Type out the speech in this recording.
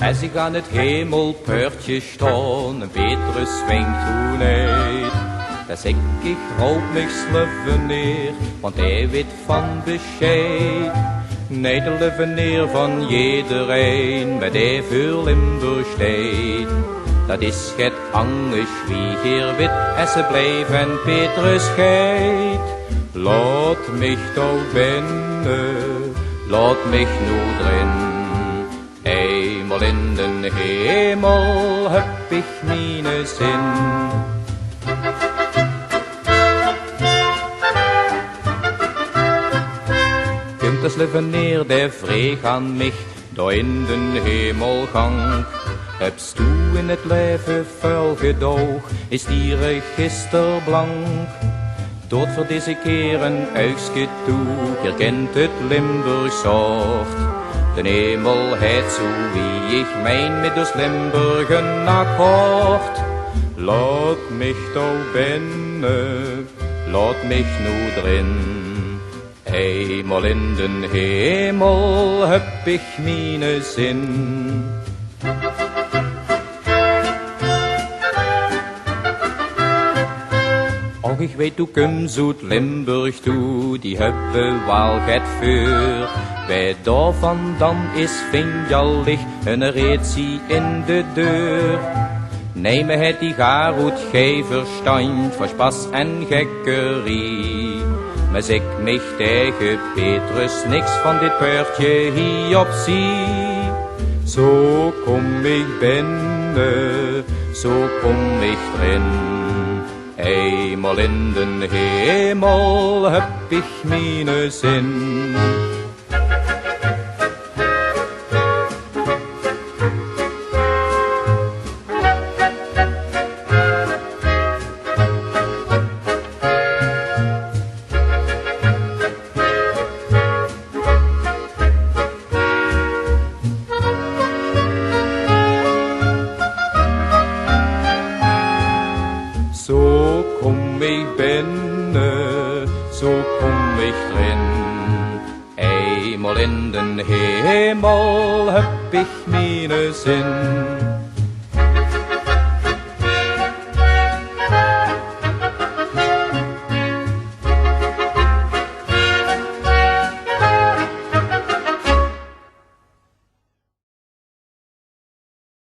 Als ik aan het hemelpoortje stond en Petrus swingt toen uit, dan zeg ik roep mich sluffen neer, want hij weet van bescheid. Nee, de luffen neer van iedereen, met evenveel Limburg steed. Dat is het anders wie hier wit, en ze blijven Petrus geit. Laat mich toch binnen, laat mich nu drin. Eenmaal in den hemel heb ik mijn zin. Komt de sluffen neer, der vreeg aan mich, door in den hemelgang. Hebst u in het leven vuil gedoog, is die register blank. Dood voor deze keer een uikske toe, je kent het Limburg soort. De hemel heet zo wie ik mijn met dus Limburgen akkoord. Laat mich toch binnen, laat mich nu drin. Eenmaal in den hemel heb ik mijn zin. Och, ik weet hoe kom zoet Limburg toe, die hebben wel het vuur. Bij daar vandaan is vinjallig een reetsie in de deur. Neem het die garoet geen verstand van spas en gekkerie. Maar zeg mich tegen Petrus niks van dit poortje hier op zie. Zo kom ik binnen, zo kom ik erin. Eenmaal in den hemel heb ik mijn zin. Zo kom ik binnen, zo kom ik erin. Eenmaal in den hemel heb ik mijn zin.